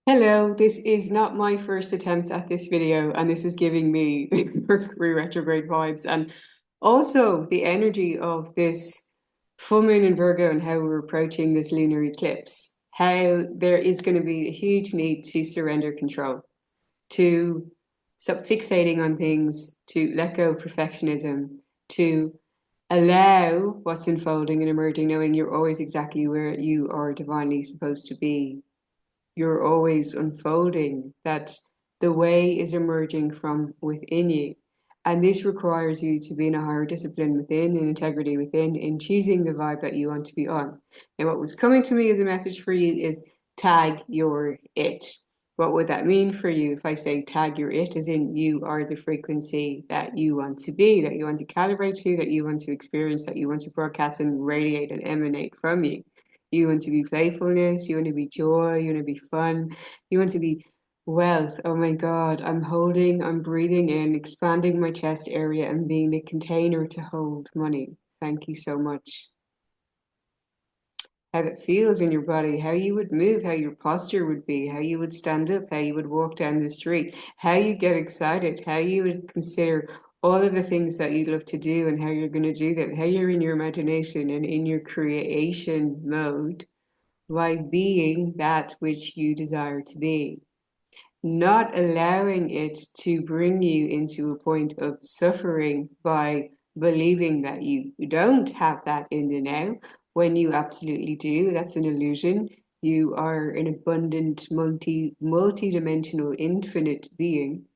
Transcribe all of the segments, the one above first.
Hello, this is not my first attempt at this video, and this is giving me Mercury retrograde vibes, and also the energy of this full moon in Virgo and how we're approaching this lunar eclipse. How there is going to be a huge need to surrender control, to stop fixating on things, to let go of perfectionism, to allow what's unfolding and emerging, knowing you're always exactly where you are divinely supposed to be. You're always unfolding, that the way is emerging from within you. And this requires you to be in a higher discipline within and integrity within in choosing the vibe that you want to be on. And what was coming to me as a message for you is tag your it. What would that mean for you if I say tag your it, as in you are the frequency that you want to be, that you want to calibrate to, that you want to experience, that you want to broadcast and radiate and emanate from you. You want to be playfulness, you want to be joy, you want to be fun, you want to be wealth. Oh my God, I'm breathing in, expanding my chest area and being the container to hold money. Thank you so much. How that feels in your body, how you would move, how your posture would be, how you would stand up, how you would walk down the street, how you get excited, how you would consider all of the things that you'd love to do and how you're going to do them, how you're in your imagination and in your creation mode by being that which you desire to be, not allowing it to bring you into a point of suffering by believing that you don't have that in the now when you absolutely do. That's an illusion. You are an abundant, multi-dimensional, infinite being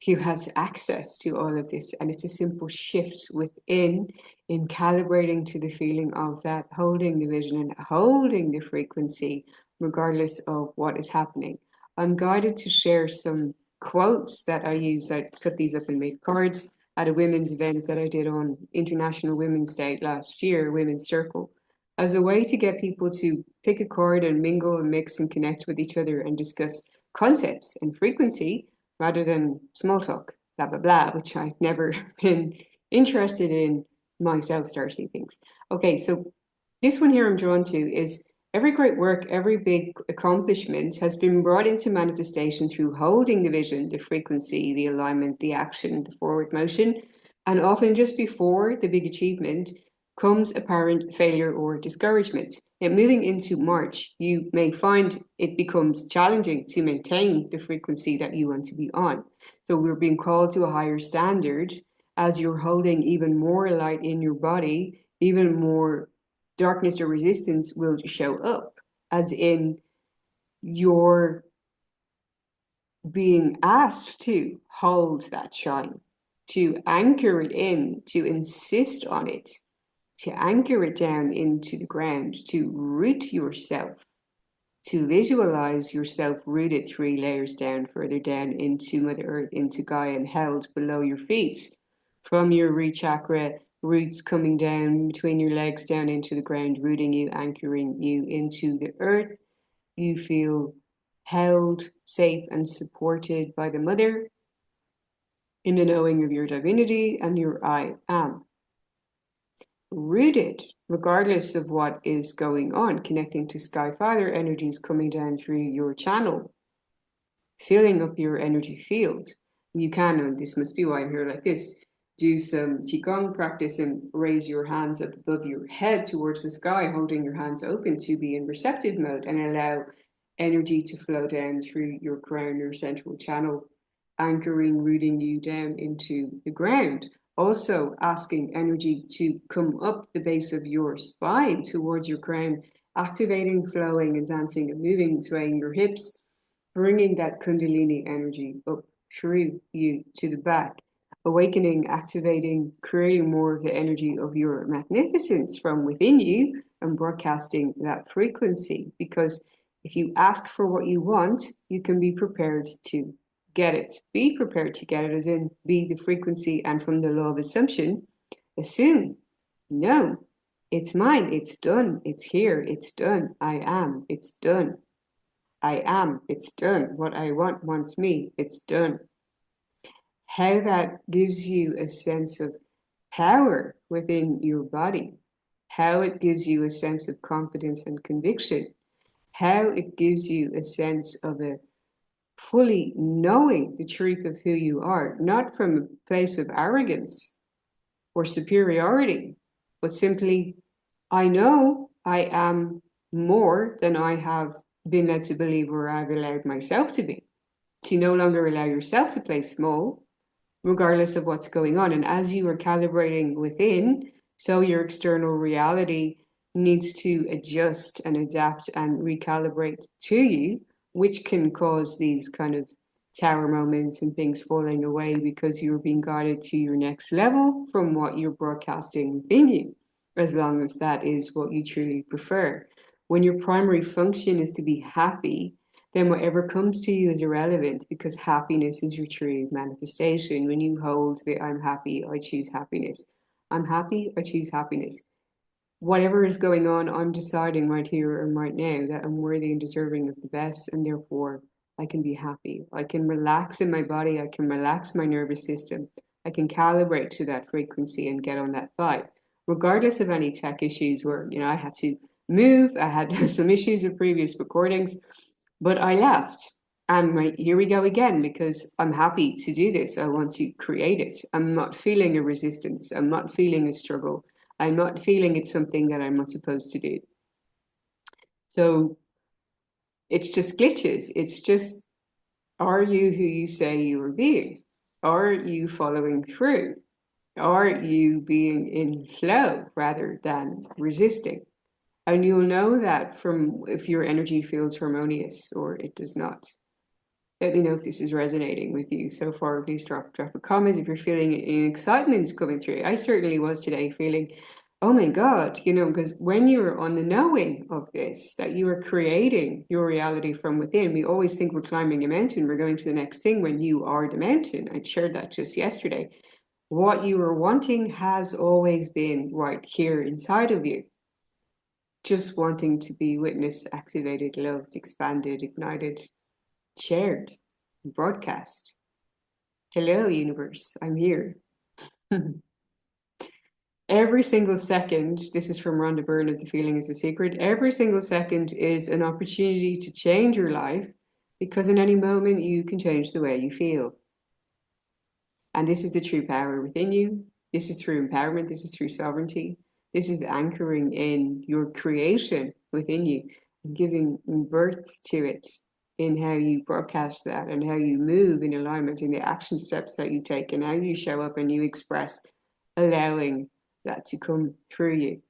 who has access to all of this. And it's a simple shift within in calibrating to the feeling of that, holding the vision and holding the frequency, regardless of what is happening. I'm guided to share some quotes that I use. I put these up and made cards at a women's event that I did on International Women's Day last year, Women's Circle, as a way to get people to pick a chord and mingle and mix and connect with each other and discuss concepts and frequency rather than small talk, blah, blah, blah, which I've never been interested in myself, starting things. Okay, so this one here I'm drawn to is every great work, every big accomplishment has been brought into manifestation through holding the vision, the frequency, the alignment, the action, the forward motion. And often just before the big achievement comes apparent failure or discouragement. Now, moving into March, you may find it becomes challenging to maintain the frequency that you want to be on. So we're being called to a higher standard as you're holding even more light in your body, even more darkness or resistance will show up, as in you're being asked to hold that shine, to anchor it in, to insist on it, to anchor it down into the ground, to root yourself, to visualize yourself rooted 3 layers down, further down into Mother Earth, into Gaia, and held below your feet. From your root chakra, roots coming down between your legs down into the ground, rooting you, anchoring you into the earth. You feel held, safe, and supported by the Mother in the knowing of your divinity and your I am. Rooted, regardless of what is going on, connecting to Sky Father energies coming down through your channel, filling up your energy field. You can, and this must be why I'm here like this, do some Qigong practice and raise your hands up above your head towards the sky, holding your hands open to be in receptive mode and allow energy to flow down through your crown, your central channel, anchoring, rooting you down into the ground. Also asking energy to come up the base of your spine towards your crown, activating, flowing and dancing and moving, swaying your hips, bringing that Kundalini energy up through you to the back, awakening, activating, creating more of the energy of your magnificence from within you and broadcasting that frequency. Because if you ask for what you want, you can be prepared to get it. Be prepared to get it, as in be the frequency, and from the law of assumption, assume, no, it's mine, it's done, it's here, it's done, I am, it's done. I am, it's done. What I want wants me, it's done. How that gives you a sense of power within your body, how it gives you a sense of confidence and conviction, how it gives you a sense of a fully knowing the truth of who you are, not from a place of arrogance or superiority, but simply, I know I am more than I have been led to believe or I've allowed myself to be. To no longer allow yourself to play small, regardless of what's going on. And as you are calibrating within, so your external reality needs to adjust and adapt and recalibrate to you, which can cause these kind of tower moments and things falling away because you're being guided to your next level from what you're broadcasting within you, as long as that is what you truly prefer. When your primary function is to be happy, then whatever comes to you is irrelevant because happiness is your true manifestation. When you hold the I'm happy, I choose happiness. I'm happy, I choose happiness. Whatever is going on, I'm deciding right here and right now that I'm worthy and deserving of the best, and therefore I can be happy. I can relax in my body, I can relax my nervous system, I can calibrate to that frequency and get on that vibe, regardless of any tech issues where, I had to move, I had some issues with previous recordings. But I left. And here we go again because I'm happy to do this. I want to create it. I'm not feeling a resistance. I'm not feeling a struggle. I'm not feeling it's something that I'm not supposed to do. So it's just glitches. It's just, are you who you say you are being? Are you following through? Are you being in flow rather than resisting? And you'll know that from if your energy feels harmonious or it does not. Let me know if this is resonating with you so far. Please drop a comment if you're feeling an excitement coming through. I certainly was today feeling, oh my God, because when you're on the knowing of this, that you are creating your reality from within, we always think we're climbing a mountain, we're going to the next thing when you are the mountain. I shared that just yesterday. What you are wanting has always been right here inside of you. Just wanting to be witnessed, activated, loved, expanded, ignited, shared, broadcast. Hello, universe, I'm here. Every single second, this is from Rhonda Byrne of The Feeling is a Secret, every single second is an opportunity to change your life because in any moment you can change the way you feel. And this is the true power within you. This is through empowerment. This is through sovereignty. This is the anchoring in your creation within you, giving birth to it in how you broadcast that and how you move in alignment in the action steps that you take and how you show up and you express, allowing that to come through you.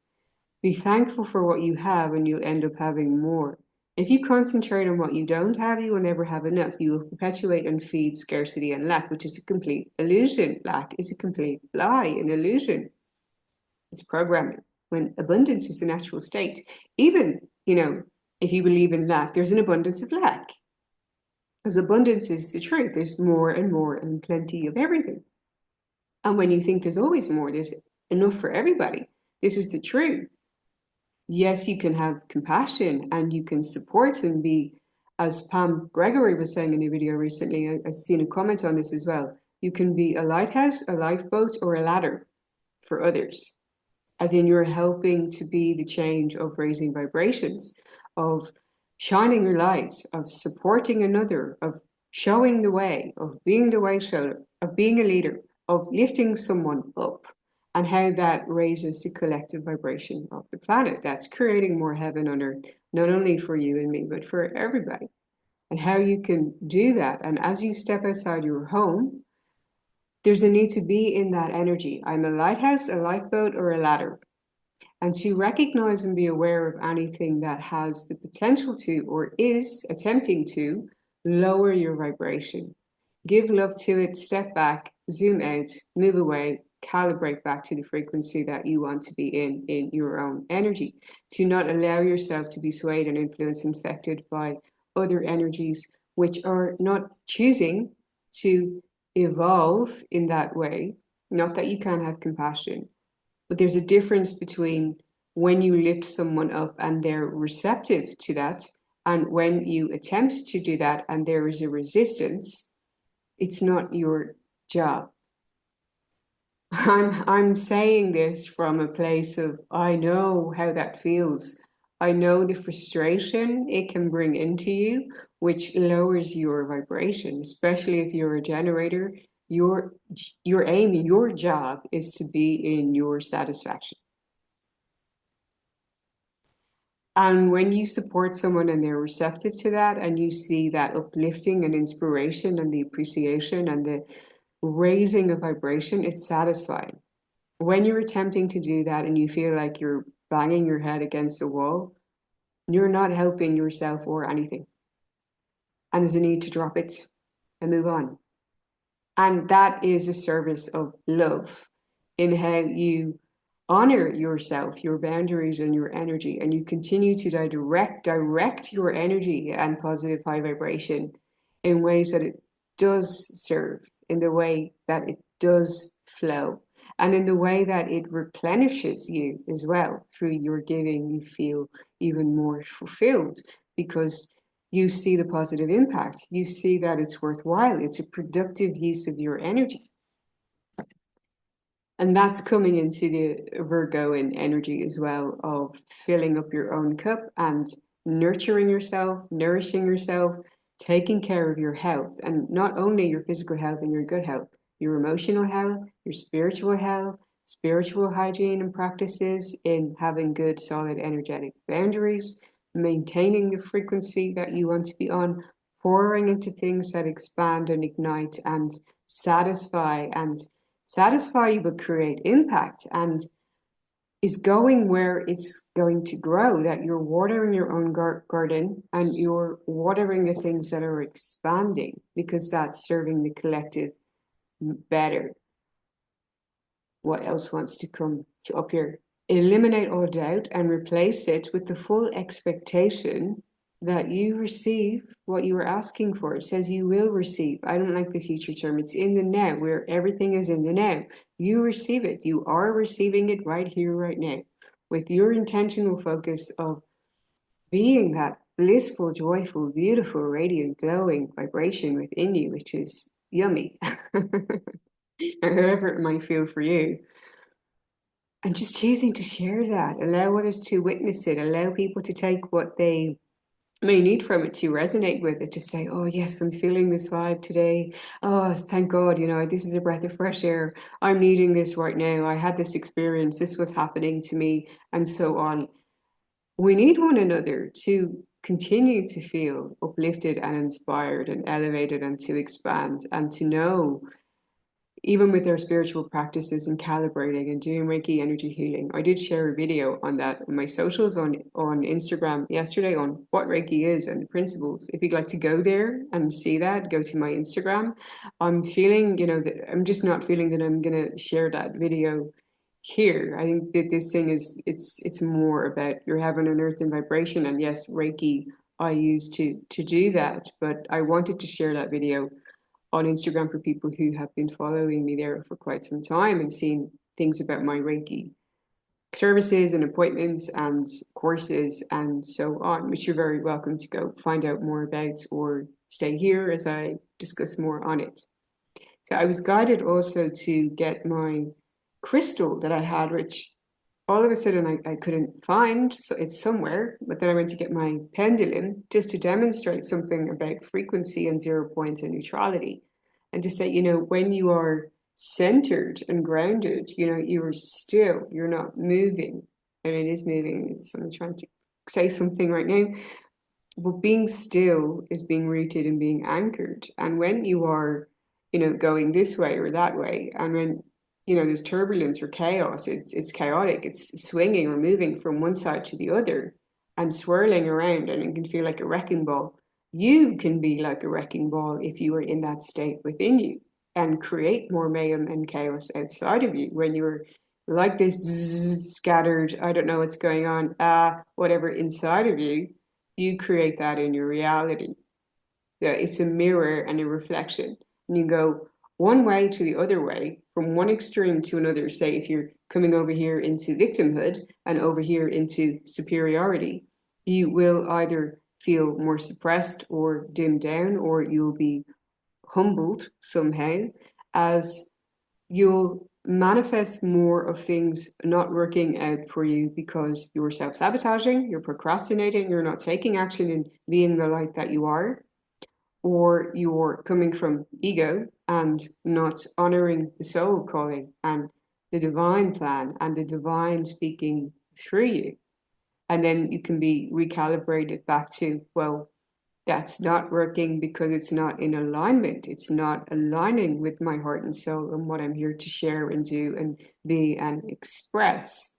Be thankful for what you have and you'll end up having more. If you concentrate on what you don't have, you will never have enough. You will perpetuate and feed scarcity and lack, which is a complete illusion. Lack is a complete lie, an illusion. It's programming. When abundance is the natural state, even, if you believe in lack, there's an abundance of lack. Because abundance is the truth. There's more and more and plenty of everything. And when you think there's always more, there's enough for everybody. This is the truth. Yes, you can have compassion and you can support and be, as Pam Gregory was saying in a video recently, I've seen a comment on this as well. You can be a lighthouse, a lifeboat, or a ladder for others. As in you're helping to be the change of raising vibrations, of shining your light, of supporting another, of showing the way, of being the way shower, of being a leader, of lifting someone up. And how that raises the collective vibration of the planet. That's creating more heaven on earth, not only for you and me, but for everybody. And how you can do that. And as you step outside your home, there's a need to be in that energy. I'm a lighthouse, a lifeboat, or a ladder. And to recognize and be aware of anything that has the potential to, or is attempting to, lower your vibration. Give love to it, step back, zoom out, move away, calibrate back to the frequency that you want to be in your own energy. To not allow yourself to be swayed and influenced, infected by other energies which are not choosing to evolve in that way. Not that you can't have compassion, but there's a difference between when you lift someone up and they're receptive to that, and when you attempt to do that and there is a resistance. It's not your job. I'm saying this from a place of, I know how that feels. I know the frustration it can bring into you, which lowers your vibration, especially if you're a generator. Your your aim, your job is to be in your satisfaction. And when you support someone and they're receptive to that, and you see that uplifting and inspiration and the appreciation and the raising of vibration, it's satisfying. When you're attempting to do that and you feel like you're banging your head against a wall, you're not helping yourself or anything. And there's a need to drop it and move on. And that is a service of love in how you honor yourself, your boundaries, and your energy. And you continue to direct your energy and positive high vibration in ways that it does serve, in the way that it does flow, and in the way that it replenishes you as well. Through your giving, you feel even more fulfilled because you see the positive impact. You see that it's worthwhile. It's a productive use of your energy. And that's coming into the Virgoan energy as well, of filling up your own cup and nurturing yourself, nourishing yourself, taking care of your health. And not only your physical health and your good health, your emotional health, your spiritual health, spiritual hygiene and practices in having good, solid, energetic boundaries, maintaining the frequency that you want to be on, pouring into things that expand and ignite and satisfy you but create impact, and is going where it's going to grow, that you're watering your own garden and you're watering the things that are expanding because that's serving the collective better. What else wants to come up here? Eliminate all doubt and replace it with the full expectation that you receive what you are asking for. It says you will receive. I don't like the future term. It's in the now, where everything is in the now. You receive it. You are receiving it right here, right now, with your intentional focus of being that blissful, joyful, beautiful, radiant, glowing vibration within you, which is yummy, however it might feel for you. And just choosing to share that, allow others to witness it, allow people to take what they may need from it, to resonate with it, to say, oh yes, I'm feeling this vibe today. Oh, thank God, this is a breath of fresh air. I'm needing this right now. I had this experience, this was happening to me, and so on. We need one another to continue to feel uplifted and inspired and elevated, and to expand, and to know, even with their spiritual practices and calibrating and doing Reiki energy healing. I did share a video on that on my socials on Instagram yesterday on what Reiki is and the principles. If you'd like to go there and see that, go to my Instagram. I'm feeling, that I'm just not feeling that I'm going to share that video here. I think that this thing is, it's more about you're having an earth and vibration. And yes, Reiki I use to do that, but I wanted to share that video on Instagram for people who have been following me there for quite some time and seen things about my Reiki services and appointments and courses and so on, which you're very welcome to go find out more about, or stay here as I discuss more on it. So I was guided also to get my crystal that I had, which all of a sudden I couldn't find, so it's somewhere. But then I went to get my pendulum just to demonstrate something about frequency and 0 points and neutrality, and to say, when you are centered and grounded, you are still, you're not moving, and it is moving. I'm trying to say something right now, but being still is being rooted and being anchored. And when you are, going this way or that way, and when there's turbulence or chaos, it's chaotic, it's swinging or moving from one side to the other and swirling around, and it can feel like a wrecking ball. You can be like a wrecking ball if you are in that state within you, and create more mayhem and chaos outside of you when you're like this scattered, I don't know what's going on, whatever inside of you. You create that in your reality. Yeah, it's a mirror and a reflection. And you go one way to the other way, from one extreme to another. Say, if you're coming over here into victimhood and over here into superiority, you will either feel more suppressed or dimmed down, or you'll be humbled somehow, as you'll manifest more of things not working out for you because you're self-sabotaging, you're procrastinating, you're not taking action and being the light that you are, or you're coming from ego and not honoring the soul calling and the divine plan and the divine speaking through you. And then you can be recalibrated back to, well, that's not working because it's not in alignment. It's not aligning with my heart and soul and what I'm here to share and do and be and express.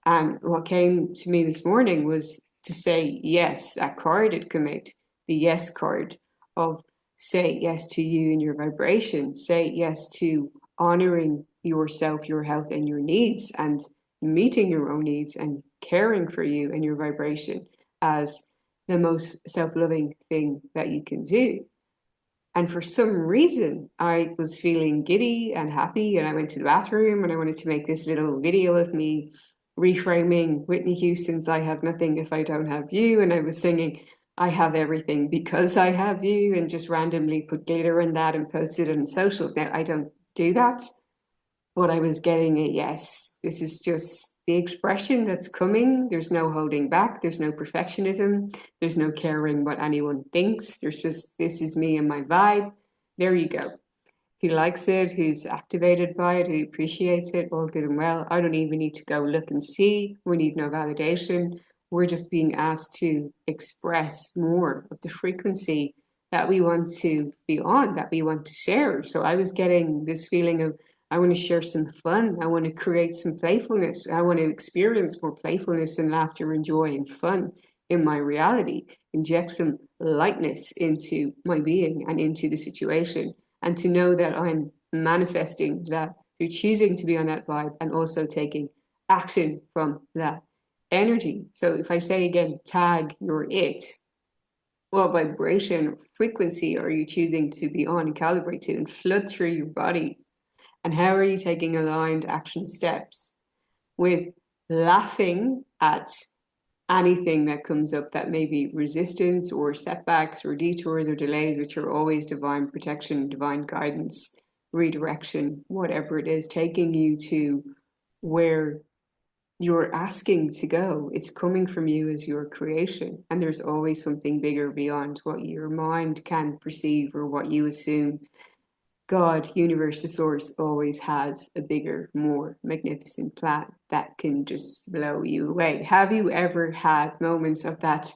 And what came to me this morning was to say yes, that card had come out, the yes card of say yes to you and your vibration, say yes to honoring yourself, your health, and your needs, and meeting your own needs and caring for you and your vibration as the most self-loving thing that you can do. And for some reason, I was feeling giddy and happy, and I went to the bathroom and I wanted to make this little video of me reframing Whitney Houston's I Have Nothing If I Don't Have You. And I was singing, I have everything because I have you, and just randomly put glitter in that and posted it on social. Now, I don't do that, but I was getting a yes. This is just the expression that's coming. There's no holding back. There's no perfectionism. There's no caring what anyone thinks. There's just, this is me and my vibe. There you go. Who likes it, who's activated by it, who appreciates it, all good and well. I don't even need to go look and see. We need no validation. We're just being asked to express more of the frequency that we want to be on, that we want to share. So I was getting this feeling of, I want to share some fun. I want to create some playfulness. I want to experience more playfulness and laughter and joy and fun in my reality. Inject some lightness into my being and into the situation. And to know that I'm manifesting that, you're choosing to be on that vibe and also taking action from that energy. So if I say again, tag your it, what vibration or frequency are you choosing to be on and calibrate to and flood through your body? And how are you taking aligned action steps with laughing at anything that comes up that may be resistance or setbacks or detours or delays, which are always divine protection, divine guidance, redirection, whatever it is, taking you to where you're asking to go. It's coming from you as your creation. And there's always something bigger beyond what your mind can perceive or what you assume. God, universe, the source always has a bigger, more magnificent plan that can just blow you away. Have you ever had moments of that?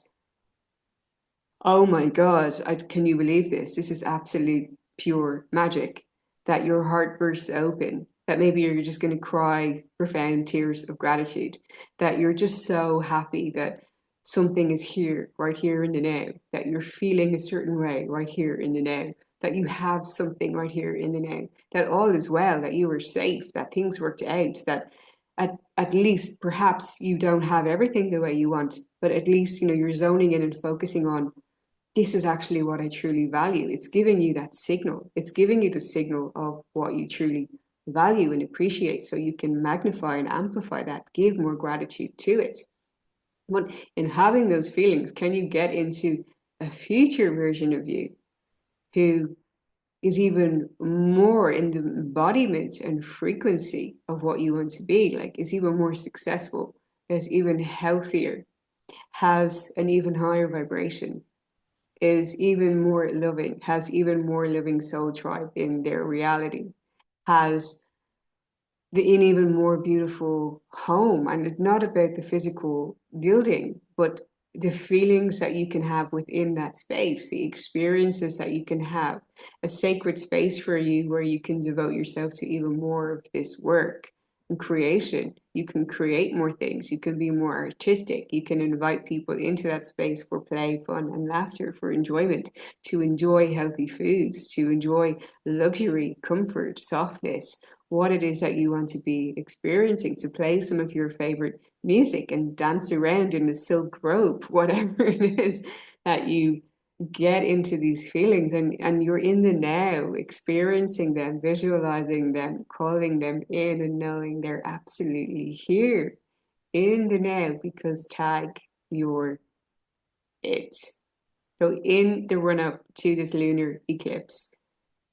Oh my God, can you believe this? This is absolute pure magic. That your heart bursts open, that maybe you're just going to cry profound tears of gratitude, that you're just so happy that something is here, right here in the now, that you're feeling a certain way right here in the now, that you have something right here in the now, that all is well, that you were safe, that things worked out, that at least perhaps you don't have everything the way you want, but at least, you know, you're zoning in and focusing on, this is actually what I truly value. It's giving you that signal. It's giving you the signal of what you truly value and appreciate, so you can magnify and amplify that, give more gratitude to it. But in having those feelings, can you get into a future version of you who is even more in the embodiment and frequency of what you want to be, like is even more successful, is even healthier, has an even higher vibration, is even more loving, has even more living soul tribe in their reality, has an even more beautiful home, and it's not about the physical building, but the feelings that you can have within that space, the experiences that you can have, a sacred space for you where you can devote yourself to even more of this work and creation. You can create more things, you can be more artistic, you can invite people into that space for play, fun, and laughter, for enjoyment, to enjoy healthy foods, to enjoy luxury, comfort, softness, what it is that you want to be experiencing, to play some of your favorite music and dance around in a silk robe, whatever it is that you get into these feelings, and you're in the now, experiencing them, visualizing them, calling them in, and knowing they're absolutely here in the now, because tag your it. So in the run up to this lunar eclipse,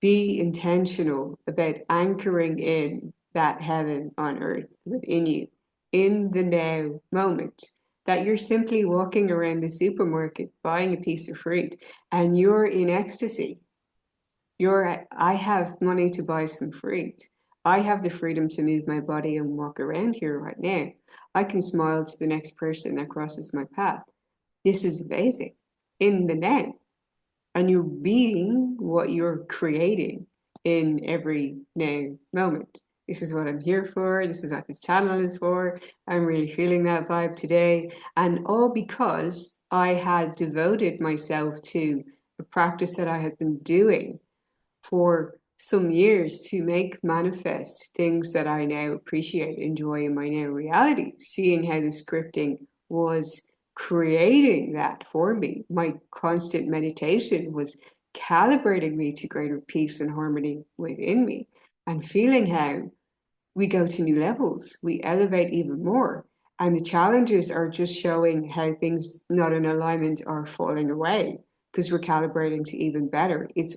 be intentional about anchoring in that heaven on earth within you in the now moment. That you're simply walking around the supermarket buying a piece of fruit and you're in ecstasy. I have money to buy some fruit. I have the freedom to move my body and walk around here right now. I can smile to the next person that crosses my path. This is amazing in the now. And you're being what you're creating in every now moment. This is what I'm here for. This is what this channel is for. I'm really feeling that vibe today. And all because I had devoted myself to a practice that I had been doing for some years to make manifest things that I now appreciate, enjoy in my now reality, seeing how the scripting was creating that for me. My constant meditation was calibrating me to greater peace and harmony within me, and feeling how we go to new levels, we elevate even more. And the challenges are just showing how things not in alignment are falling away because we're calibrating to even better. It's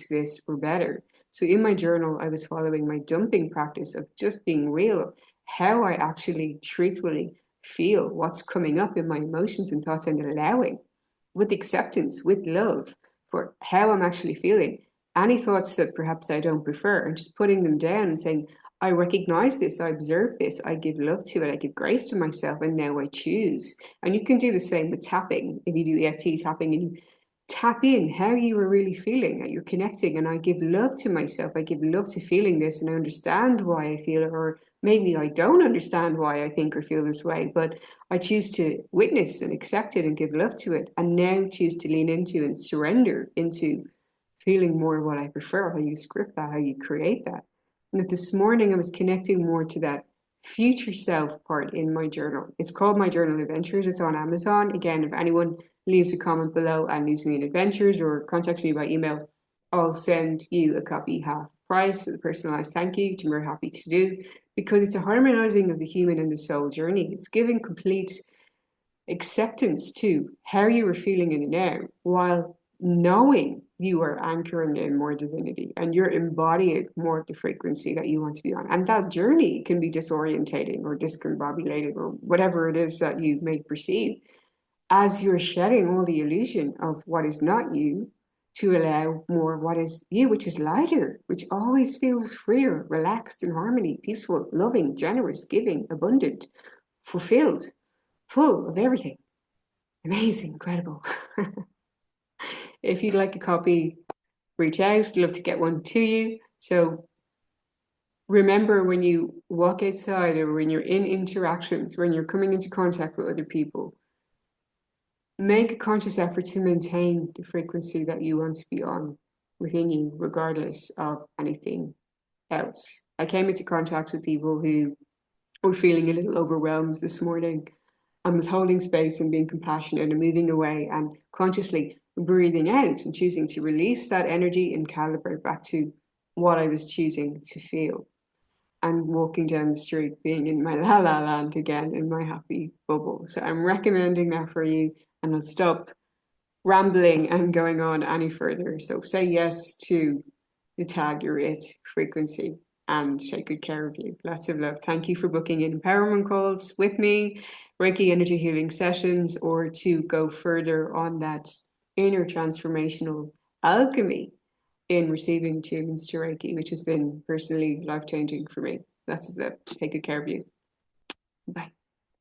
this, we're better. So in my journal, I was following my dumping practice of just being real, how I actually truthfully feel, what's coming up in my emotions and thoughts, and allowing with acceptance, with love for how I'm actually feeling. Any thoughts that perhaps I don't prefer, and just putting them down and saying, I recognize this, I observe this, I give love to it, I give grace to myself, and now I choose. And you can do the same with tapping. If you do EFT tapping and you tap in how you are really feeling, that you're connecting, and I give love to myself, I give love to feeling this, and I understand why I feel it, or maybe I don't understand why I think or feel this way, but I choose to witness and accept it and give love to it, and now choose to lean into and surrender into feeling more what I prefer, how you script that, how you create that. And that this morning I was connecting more to that future self part in my journal. It's called My Journal Adventures. It's on Amazon. Again, if anyone leaves a comment below and leaves me an adventures or contacts me by email, I'll send you a copy half price, a personalized thank you, which I'm very happy to do, because it's a harmonizing of the human and the soul journey. It's giving complete acceptance to how you were feeling in the now, while knowing you are anchoring in more divinity and you're embodying more of the frequency that you want to be on. And that journey can be disorientating or discombobulating or whatever it is that you may perceive as you're shedding all the illusion of what is not you to allow more what is you, which is lighter, which always feels freer, relaxed, in harmony, peaceful, loving, generous, giving, abundant, fulfilled, full of everything. Amazing, incredible. If you'd like a copy, reach out. I'd love to get one to you. So remember, when you walk outside or when you're in interactions, when you're coming into contact with other people, make a conscious effort to maintain the frequency that you want to be on within you, regardless of anything else. I came into contact with people who were feeling a little overwhelmed this morning and was holding space and being compassionate and moving away and consciously breathing out and choosing to release that energy and calibrate back to what I was choosing to feel, and walking down the street being in my la la land again, in my happy bubble. So I'm recommending that for you, and I'll stop rambling and going on any further. So say yes to the tag you're it frequency, and take good care of you. Lots of love. Thank you for booking in empowerment calls with me, Reiki energy healing sessions, or to go further on that inner transformational alchemy in receiving attunements to Reiki, which has been personally life-changing for me. Lots of love. Take good care of you. Bye.